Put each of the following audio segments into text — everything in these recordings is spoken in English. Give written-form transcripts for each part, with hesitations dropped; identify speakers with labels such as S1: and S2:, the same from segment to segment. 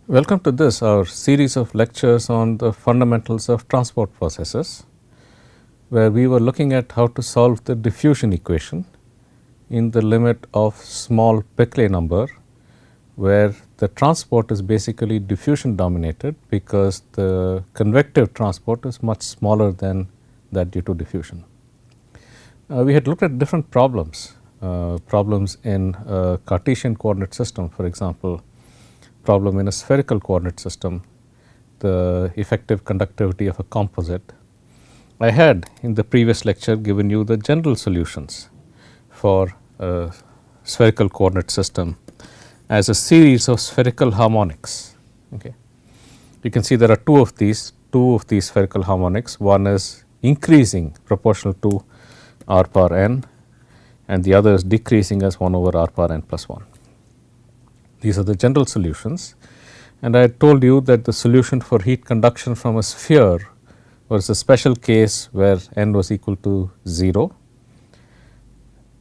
S1: Welcome to this, our series of lectures on the fundamentals of transport processes, where we were looking at how to solve the diffusion equation in the limit of small Peclet number, where the transport is basically diffusion dominated because the convective transport is much smaller than that due to diffusion. We had looked at different problems, problems in a Cartesian coordinate system, for example, problem in a spherical coordinate system, the effective conductivity of a composite. I had in the previous lecture given you the general solutions for a spherical coordinate system as a series of spherical harmonics. Okay. You can see there are two of these spherical harmonics. One is increasing proportional to r power n and the other is decreasing as 1 over r power n plus 1. These are the general solutions, and I told you that the solution for heat conduction from a sphere was a special case where n was equal to 0.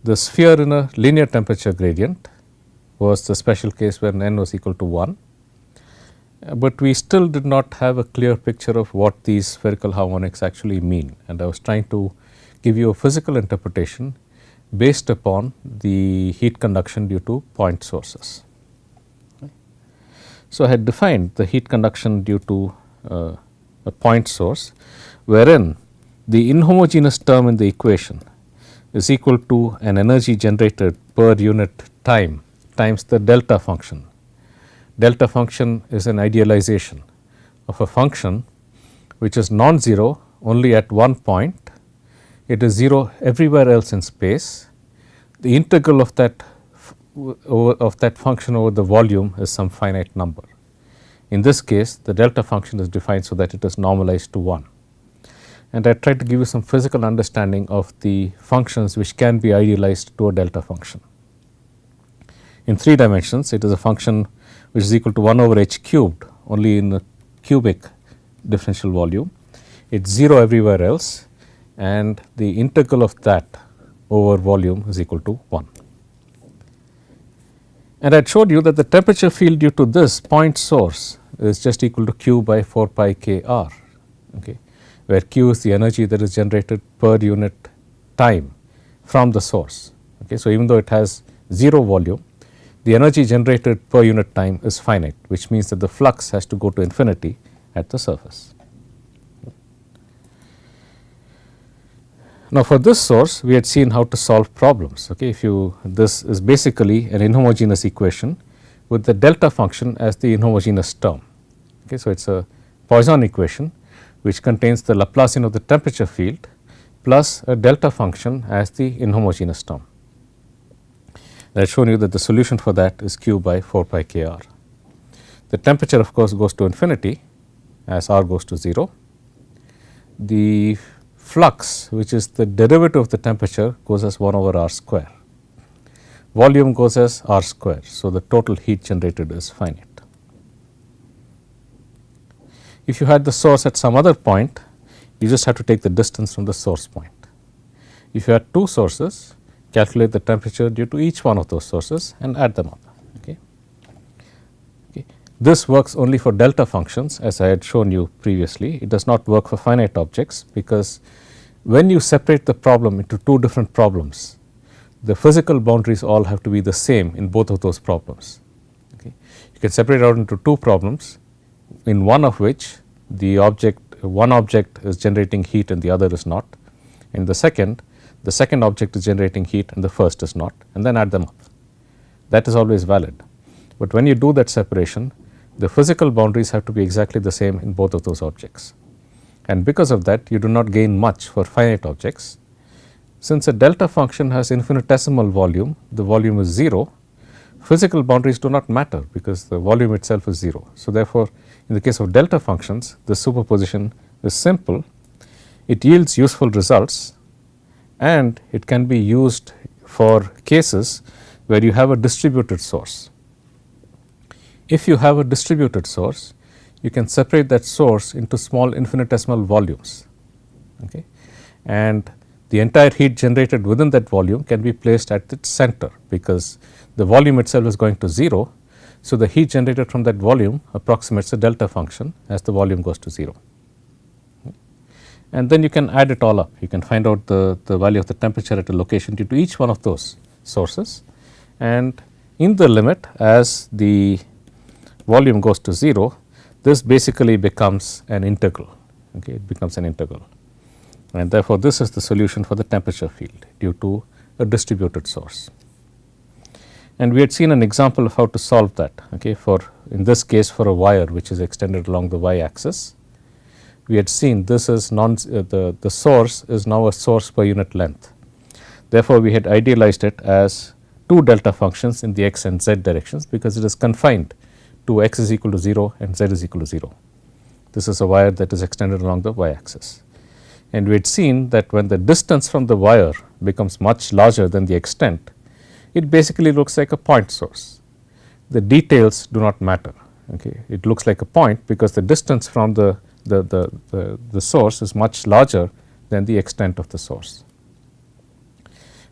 S1: The sphere in a linear temperature gradient was the special case when n was equal to 1, but we still did not have a clear picture of what these spherical harmonics actually mean, and I was trying to give you a physical interpretation based upon the heat conduction due to point sources. So, I had defined the heat conduction due to a point source, wherein the inhomogeneous term in the equation is equal to an energy generated per unit time times the delta function. Delta function is an idealization of a function which is non-zero only at one point. It is 0 everywhere else in space. The integral of that function over the volume is some finite number. In this case, the delta function is defined so that it is normalized to 1. And I tried to give you some physical understanding of the functions which can be idealized to a delta function. In 3 dimensions, it is a function which is equal to 1 over h cubed only in a cubic differential volume. It is 0 everywhere else, and the integral of that over volume is equal to 1. And I had showed you that the temperature field due to this point source is just equal to q by 4 pi k r, okay, where q is the energy that is generated per unit time from the source. Okay. So, even though it has 0 volume, the energy generated per unit time is finite, which means that the flux has to go to infinity at the surface. Now, for this source we had seen how to solve problems. Okay. This is basically an inhomogeneous equation with the delta function as the inhomogeneous term. Okay. So, it is a Poisson equation which contains the Laplacian of the temperature field plus a delta function as the inhomogeneous term. I had shown you that the solution for that is q by 4 pi k r. The temperature of course goes to infinity as r goes to 0. The flux, which is the derivative of the temperature, goes as 1 over r square. Volume goes as r square. So, the total heat generated is finite. If you had the source at some other point, you just have to take the distance from the source point. If you had 2 sources, calculate the temperature due to each one of those sources and add them up. Okay. Okay. This works only for delta functions, as I had shown you previously. It does not work for finite objects, because when you separate the problem into 2 different problems, the physical boundaries all have to be the same in both of those problems. Okay. You can separate out into 2 problems, in one of which one object is generating heat and the other is not. In the second object is generating heat and the first is not, and then add them up. That is always valid. But when you do that separation, the physical boundaries have to be exactly the same in both of those objects. And because of that, you do not gain much for finite objects. Since a delta function has infinitesimal volume, the volume is 0, physical boundaries do not matter because the volume itself is 0. So, therefore, in the case of delta functions, the superposition is simple, it yields useful results, and it can be used for cases where you have a distributed source. If you have a distributed source, you can separate that source into small infinitesimal volumes, okay, and the entire heat generated within that volume can be placed at its center, because the volume itself is going to 0. So, the heat generated from that volume approximates the delta function as the volume goes to 0. And then you can add it all up. You can find out the value of the temperature at a location due to each one of those sources, and in the limit as the volume goes to 0, this basically becomes an integral. Okay, it becomes an integral, and therefore, this is the solution for the temperature field due to a distributed source. And we had seen an example of how to solve that, okay, for in this case for a wire which is extended along the y axis. We had seen this is the source is now a source per unit length. Therefore, we had idealized it as two delta functions in the x and z directions, because it is confined to x is equal to 0 and z is equal to 0. This is a wire that is extended along the y axis. And we had seen that when the distance from the wire becomes much larger than the extent, it basically looks like a point source. The details do not matter. Okay. It looks like a point because the distance from the source is much larger than the extent of the source.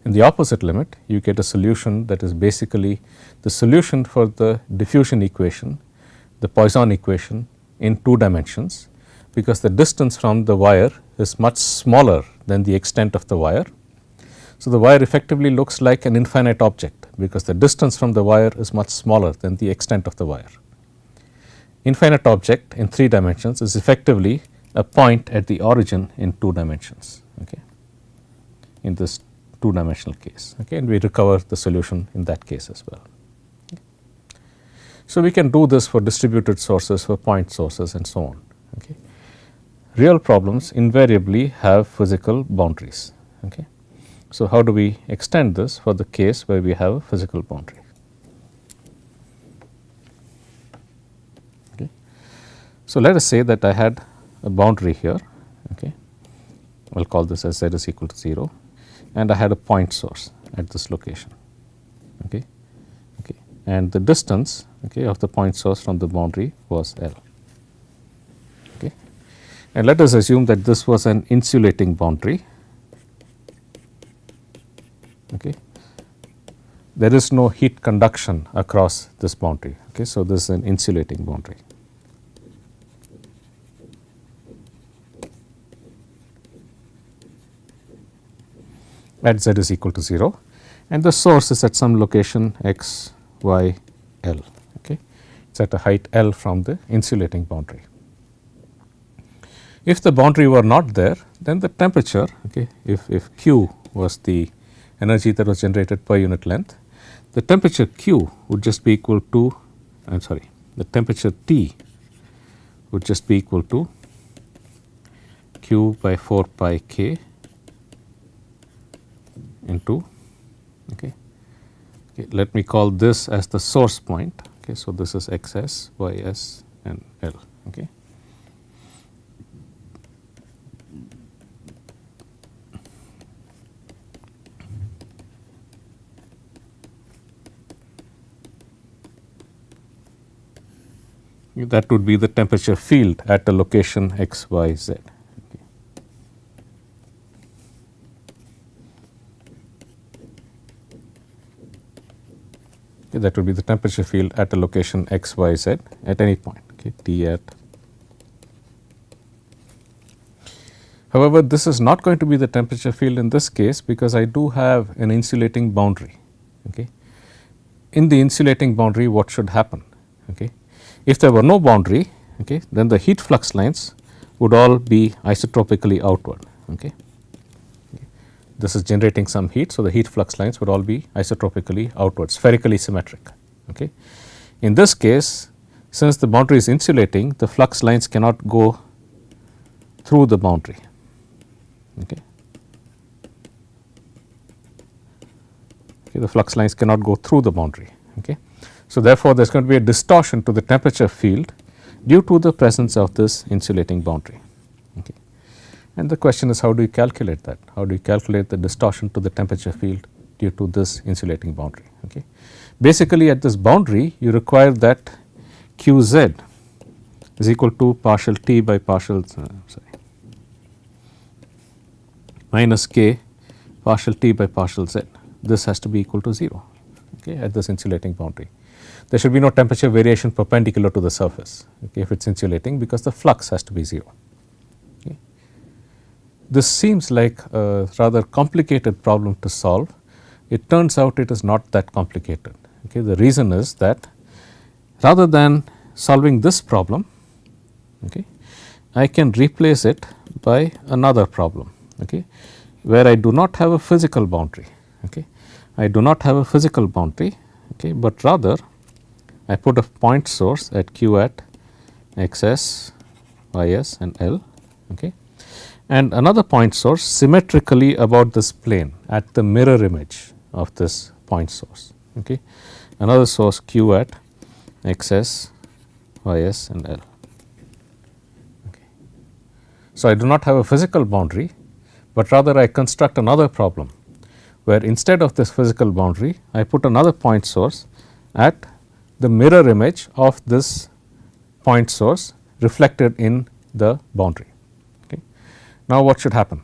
S1: In the opposite limit, you get a solution that is basically the solution for the diffusion equation, the Poisson equation in 2 dimensions, because the distance from the wire is much smaller than the extent of the wire. So, the wire effectively looks like an infinite object, because the distance from the wire is much smaller than the extent of the wire. Infinite object in 3 dimensions is effectively a point at the origin in 2 dimensions, okay, in this 2-dimensional case, okay, and we recover the solution in that case as well. Okay. So, we can do this for distributed sources, for point sources and so on. Okay. Real problems invariably have physical boundaries. Okay. So, how do we extend this for the case where we have a physical boundary? Okay. So, let us say that I had a boundary here, okay. I will call this as z is equal to 0, and I had a point source at this location, okay. Okay. And the distance, okay, of the point source from the boundary was L. Okay. And let us assume that this was an insulating boundary. Okay. There is no heat conduction across this boundary. Okay. So, this is an insulating boundary. At z is equal to 0, and the source is at some location x, y, L. Okay. It is at a height L from the insulating boundary. If the boundary were not there, then the temperature, okay, if Q was the energy that was generated per unit length, the temperature Q would just be equal to, the temperature T would just be equal to Q by 4 pi K into, okay, let me call this as the source point. Okay, so, this is x s, y s and L. Okay. That would be the temperature field at a location x, y, z. Okay, that would be the temperature field at a location x, y, z at any point, okay, T at. However, this is not going to be the temperature field in this case, because I do have an insulating boundary. Okay. In the insulating boundary, what should happen? Okay. If there were no boundary, okay, then the heat flux lines would all be isotropically outward. Okay. This is generating some heat, so the heat flux lines would all be isotropically outward, spherically symmetric. Okay. In this case, since the boundary is insulating, the flux lines cannot go through the boundary. Okay. Okay, the flux lines cannot go through the boundary. Okay. So, therefore, there is going to be a distortion to the temperature field due to the presence of this insulating boundary. Okay. And the question is, how do you calculate that? How do you calculate the distortion to the temperature field due to this insulating boundary? Okay. Basically, at this boundary, you require that Qz is equal to partial T by partial minus K partial T by partial Z. This has to be equal to 0, okay, at this insulating boundary. there should be no temperature variation perpendicular to the surface, okay, if it is insulating, because the flux has to be 0. Okay. This seems like a rather complicated problem to solve. It turns out it is not that complicated. Okay. The reason is that rather than solving this problem, okay, I can replace it by another problem, okay, where I do not have a physical boundary. Okay. I do not have a physical boundary, okay, but rather I put a point source at q at x s, y s and L, okay, and another point source symmetrically about this plane at the mirror image of this point source. Okay. Another source q at x s, y s and L. Okay. So, I do not have a physical boundary, but rather I construct another problem where instead of this physical boundary I put another point source at the mirror image of this point source reflected in the boundary. Okay. Now, what should happen?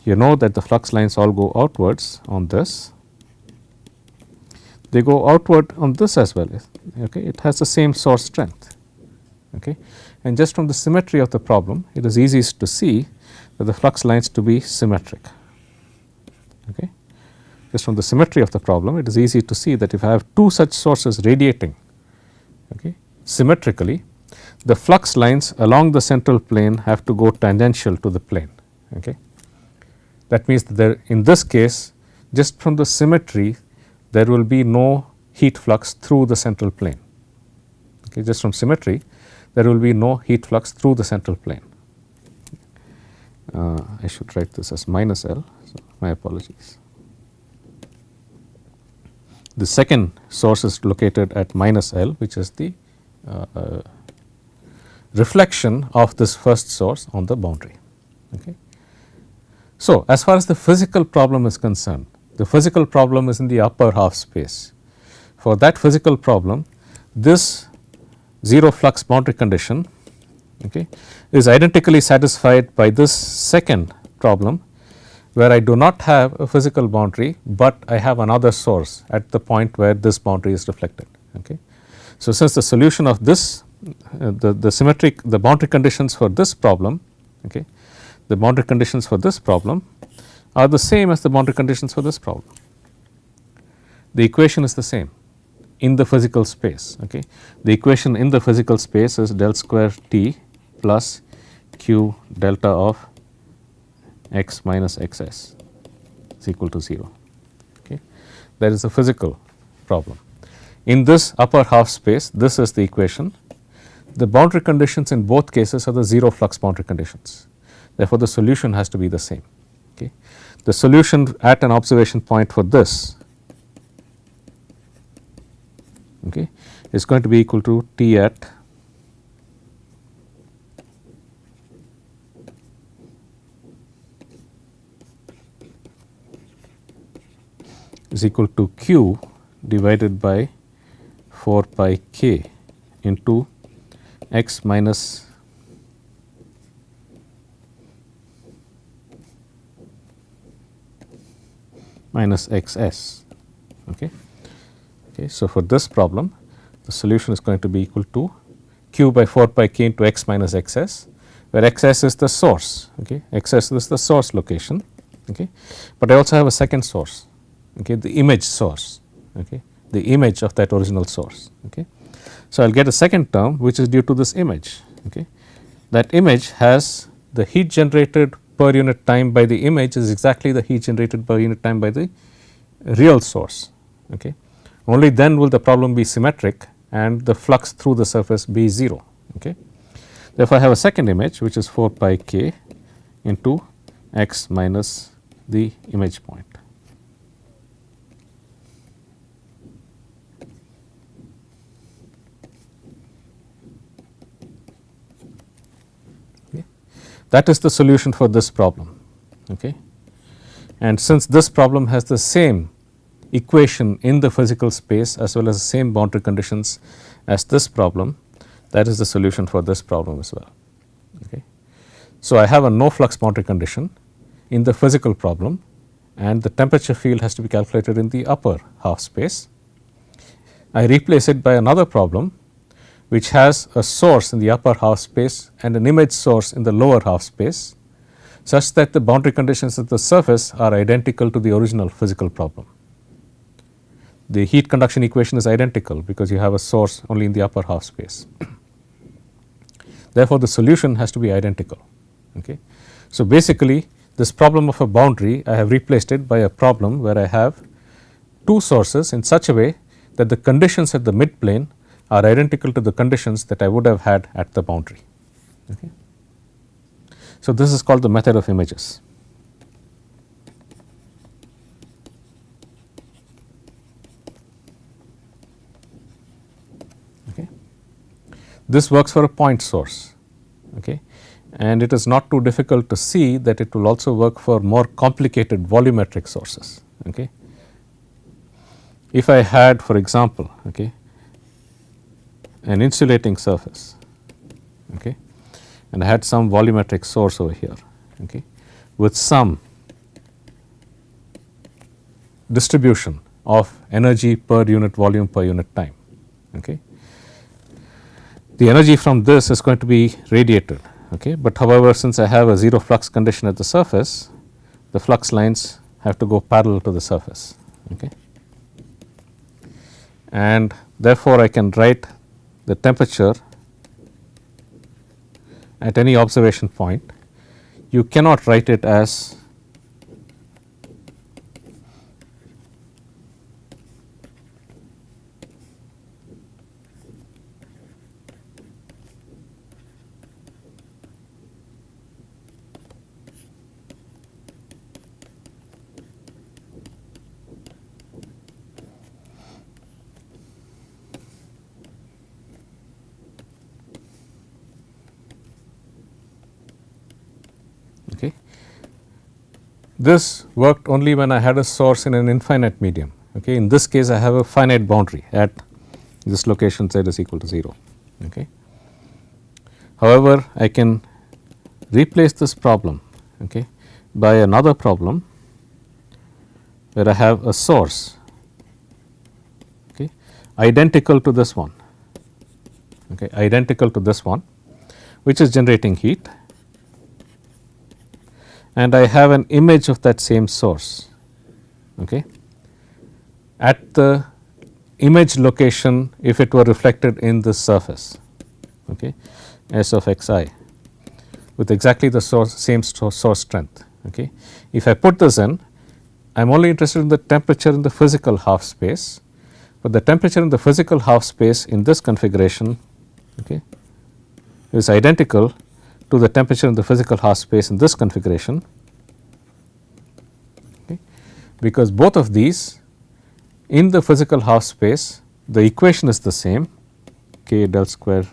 S1: You know that the flux lines all go outwards on this, they go outward on this as well. Okay. It has the same source strength. Okay. And just from the symmetry of the problem, it is easiest to see that the flux lines to be symmetric. Okay. Just from the symmetry of the problem, it is easy to see that if I have two such sources radiating, okay, symmetrically, the flux lines along the central plane have to go tangential to the plane. Okay. That means that there, in this case, just from the symmetry, there will be no heat flux through the central plane. Okay. Just from symmetry, there will be no heat flux through the central plane. I should write this as minus L, so my apologies. The second source is located at minus L, which is the reflection of this first source on the boundary. Okay. So, as far as the physical problem is concerned, the physical problem is in the upper half space. For that physical problem, this 0 flux boundary condition, okay, is identically satisfied by this second problem, where I do not have a physical boundary, but I have another source at the point where this boundary is reflected. Okay. So, since the solution of this the boundary conditions for this problem, okay, the boundary conditions for this problem are the same as the boundary conditions for this problem. The equation is the same in the physical space. Okay. The equation in the physical space is del square T plus q delta of x minus x s is equal to 0. Okay. That is a physical problem. In this upper half space, this is the equation. The boundary conditions in both cases are the 0 flux boundary conditions. Therefore, the solution has to be the same. Okay. The solution at an observation point for this, okay, is going to be equal to T at is equal to q divided by 4 pi k into x minus x s. Okay. Okay. So, for this problem, the solution is going to be equal to q by 4 pi k into x minus x s, where x s is the source. Okay. X s is the source location. Okay. But I also have a second source, okay, the image source, okay, the image of that original source. Okay. So, I will get a second term which is due to this image. Okay. That image has the heat generated per unit time by the image is exactly the heat generated per unit time by the real source. Okay. Only then will the problem be symmetric and the flux through the surface be 0. Okay. Therefore, I have a second image which is 4 pi k into x minus the image point. Okay. That is the solution for this problem. Okay. And since this problem has the same equation in the physical space as well as the same boundary conditions as this problem, that is the solution for this problem as well. Okay. So, I have a no flux boundary condition in the physical problem and the temperature field has to be calculated in the upper half space. I replace it by another problem which has a source in the upper half space and an image source in the lower half space, such that the boundary conditions at the surface are identical to the original physical problem. The heat conduction equation is identical because you have a source only in the upper half space. Therefore, the solution has to be identical. Okay. So, basically this problem of a boundary, I have replaced it by a problem where I have two sources in such a way that the conditions at the mid plane are identical to the conditions that I would have had at the boundary. Okay. So, this is called the method of images. Okay. This works for a point source, okay, and it is not too difficult to see that it will also work for more complicated volumetric sources. Okay. If I had, for example, okay, an insulating surface, okay, and I had some volumetric source over here, okay, with some distribution of energy per unit volume per unit time. Okay. The energy from this is going to be radiated, okay, but however, since I have a zero flux condition at the surface, the flux lines have to go parallel to the surface. Okay. And therefore, I can write the temperature at any observation point. You cannot write it as okay. This worked only when I had a source in an infinite medium. Okay. In this case, I have a finite boundary at this location z is equal to 0. Okay. However, I can replace this problem, okay, by another problem where I have a source, okay, identical to this one, okay, identical to this one, which is generating heat, and I have an image of that same source, okay, at the image location if it were reflected in this surface, okay, S of xi with exactly the same source strength. Okay. If I put this in, I am only interested in the temperature in the physical half space, but the temperature in the physical half space in this configuration, okay, is identical to the temperature in the physical half space in this configuration, okay, because both of these in the physical half space the equation is the same, k del square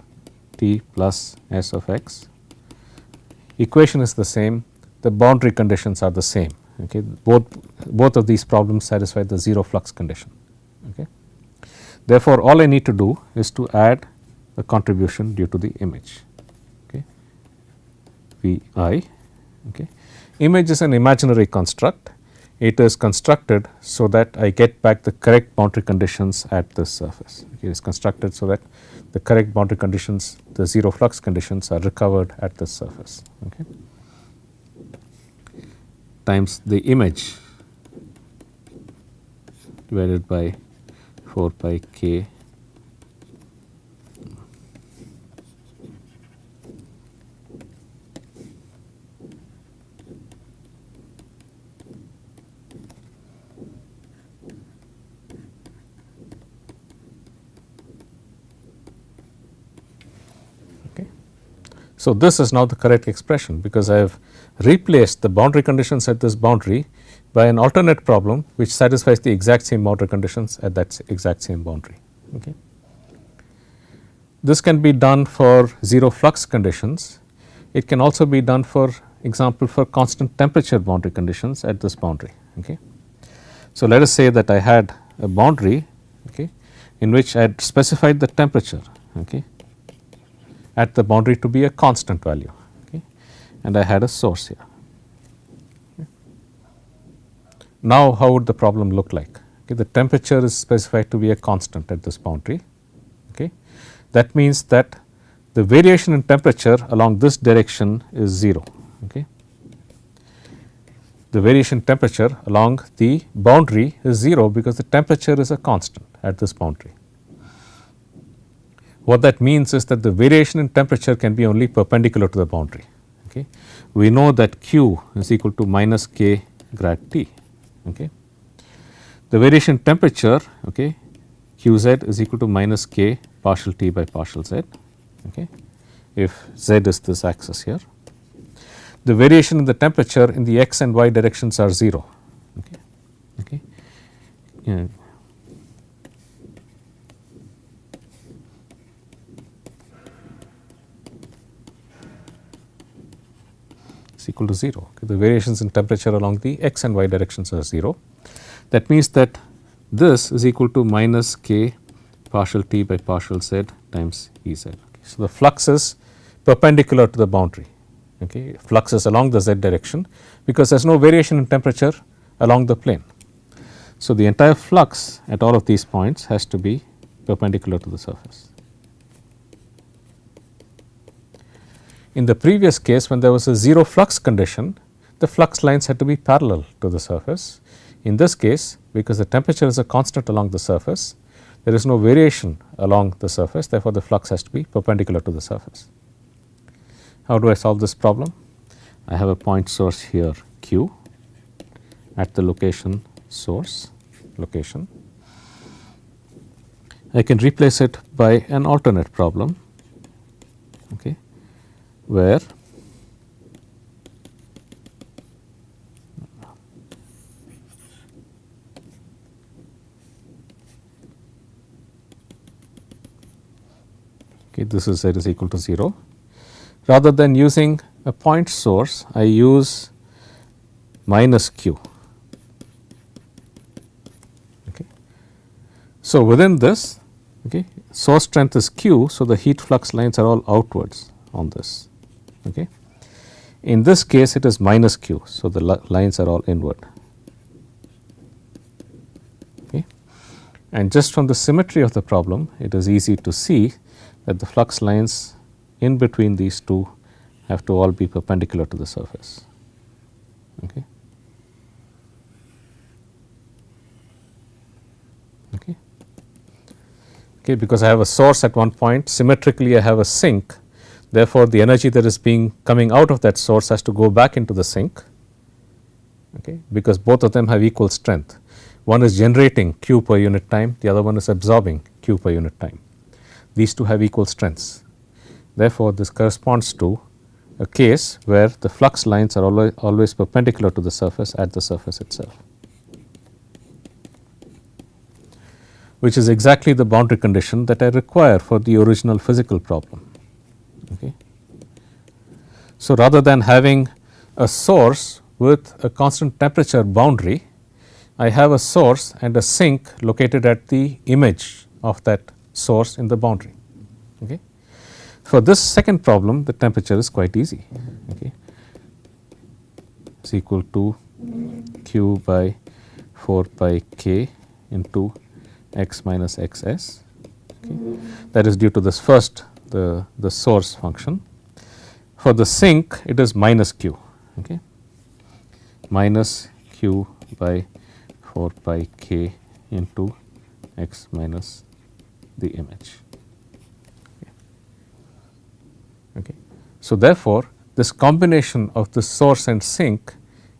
S1: T plus S of x, equation is the same, the boundary conditions are the same. Okay. Both of these problems satisfy the zero flux condition. Okay. Therefore, all I need to do is to add a contribution due to the image, okay, V I. Okay. Image is an imaginary construct. It is constructed so that I get back the correct boundary conditions at this surface. Okay. It is constructed so that the correct boundary conditions, the zero flux conditions, are recovered at this surface. Okay. Times the image divided by 4 pi k So, this is now the correct expression because I have replaced the boundary conditions at this boundary by an alternate problem which satisfies the exact same boundary conditions at that exact same boundary. Okay. This can be done for zero flux conditions. It can also be done, for example, for constant temperature boundary conditions at this boundary. Okay. So, let us say that I had a boundary, okay, in which I had specified the temperature, okay, at the boundary to be a constant value, okay, and I had a source here. Okay. Now, how would the problem look like? Okay, the temperature is specified to be a constant at this boundary. Okay. That means that the variation in temperature along this direction is 0. Okay. The variation temperature along the boundary is 0 because the temperature is a constant at this boundary. What that means is that the variation in temperature can be only perpendicular to the boundary. Okay. We know that Q is equal to minus K grad T. Okay. The variation in temperature, okay, Qz is equal to minus K partial T by partial Z, okay, if Z is this axis here. The variation in the temperature in the x and y directions are 0. Okay. Okay. Yeah. Is equal to 0. Okay. The variations in temperature along the x and y directions are 0. That means that this is equal to minus K partial T by partial Z times Ez. Okay. So, the flux is perpendicular to the boundary. Okay. Flux is along the Z direction because there is no variation in temperature along the plane. So, the entire flux at all of these points has to be perpendicular to the surface. In the previous case, when there was a 0 flux condition, the flux lines had to be parallel to the surface. In this case, because the temperature is a constant along the surface, there is no variation along the surface, therefore, the flux has to be perpendicular to the surface. How do I solve this problem? I have a point source here Q at the location source location. I can replace it by an alternate problem, okay, where okay, this is Z is equal to 0. Rather than using a point source, I use minus Q. Okay. So, within this, okay, source strength is Q, so the heat flux lines are all outwards on this. Okay. In this case, it is minus Q, so the lines are all inward. Okay. And just from the symmetry of the problem, it is easy to see that the flux lines in between these two have to all be perpendicular to the surface. Okay. Okay. Okay, because I have a source at one point, symmetrically I have a sink, therefore, the energy that is coming out of that source has to go back into the sink, okay, because both of them have equal strength. One is generating Q per unit time, the other one is absorbing Q per unit time. These two have equal strengths. Therefore, this corresponds to a case where the flux lines are always perpendicular to the surface at the surface itself, which is exactly the boundary condition that I require for the original physical problem. Okay. So, rather than having a source with a constant temperature boundary, I have a source and a sink located at the image of that source in the boundary. Okay. For this second problem, the temperature is quite easy. Okay. It's equal to Q by 4 pi K into x minus xs. Okay. That is due to this first, the source function. For the sink, it is minus Q, okay, minus Q by 4 pi K into x minus the image. Okay. So, therefore, this combination of the source and sink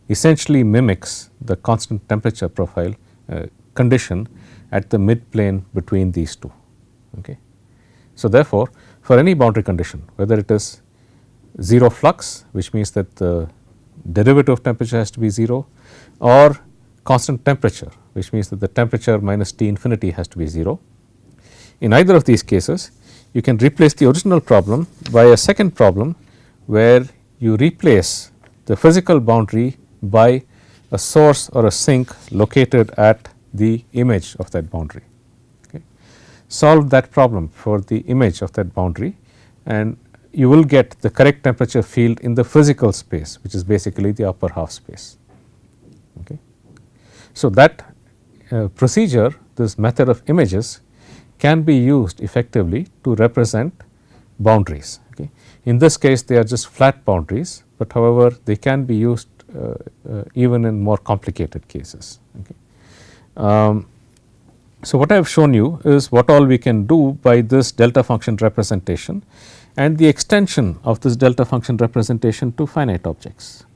S1: essentially mimics the constant temperature profile condition at the mid plane between these two. Okay. So, therefore, for any boundary condition, whether it is 0 flux, which means that the derivative of temperature has to be 0, or constant temperature, which means that the temperature minus T infinity has to be 0. In either of these cases, you can replace the original problem by a second problem where you replace the physical boundary by a source or a sink located at the image of that boundary. Okay. Solve that problem for the image of that boundary and you will get the correct temperature field in the physical space, which is basically the upper half space. Okay. So, that procedure, this method of images can be used effectively to represent boundaries. Okay. In this case they are just flat boundaries, but however they can be used even in more complicated cases. Okay. So, what I have shown you is what all we can do by this delta function representation and the extension of this delta function representation to finite objects.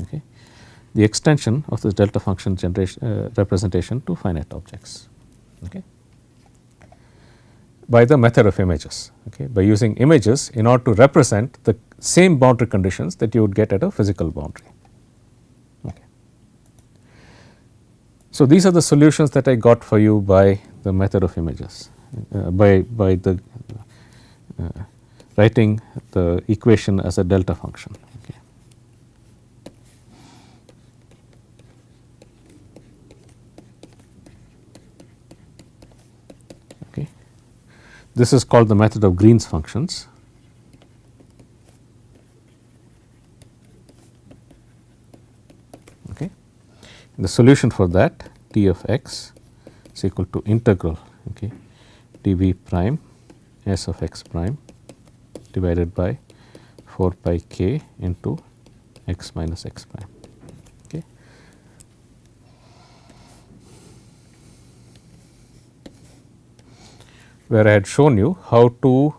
S1: Okay. The extension of this delta function representation to finite objects. Okay. By the method of images, okay, by using images in order to represent the same boundary conditions that you would get at a physical boundary. Okay. So, these are the solutions that I got for you by the method of images, by the writing the equation as a delta function. Okay. Okay. This is called the method of Green's functions. Okay. The solution for that, t of x is equal to integral, okay, dv prime s of x prime divided by 4 pi k into x minus x prime. Okay. Where I had shown you how to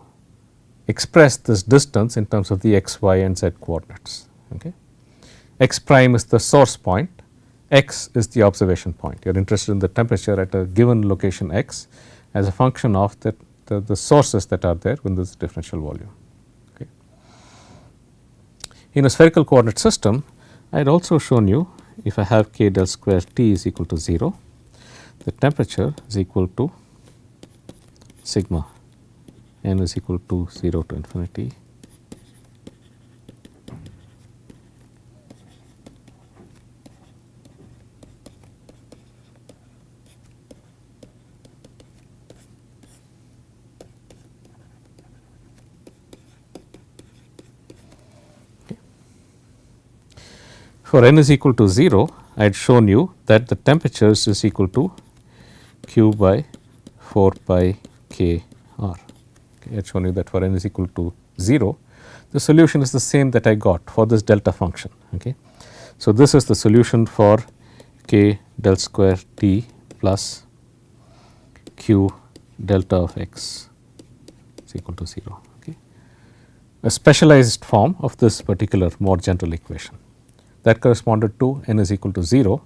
S1: express this distance in terms of the x, y and z coordinates. Okay. X prime is the source point, x is the observation point. You are interested in the temperature at a given location x as a function of the sources that are there when there is a differential volume. Okay. In a spherical coordinate system, I had also shown you if I have k del square T is equal to 0, the temperature is equal to sigma n is equal to 0 to infinity For n is equal to 0, I had shown you that the temperatures is equal to q by 4 pi k r. Okay, I had shown you that for n is equal to 0, the solution is the same that I got for this delta function. Okay. So, this is the solution for k del square t plus q delta of x is equal to 0. Okay. A specialized form of this particular more general equation that corresponded to n is equal to 0,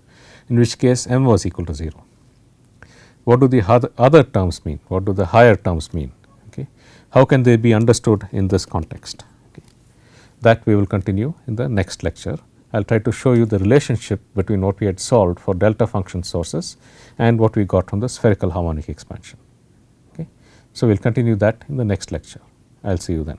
S1: in which case m was equal to 0. What do the other terms mean? What do the higher terms mean? Okay. How can they be understood in this context? Okay. That we will continue in the next lecture. I will try to show you the relationship between what we had solved for delta function sources and what we got from the spherical harmonic expansion. Okay. So, we will continue that in the next lecture. I will see you then.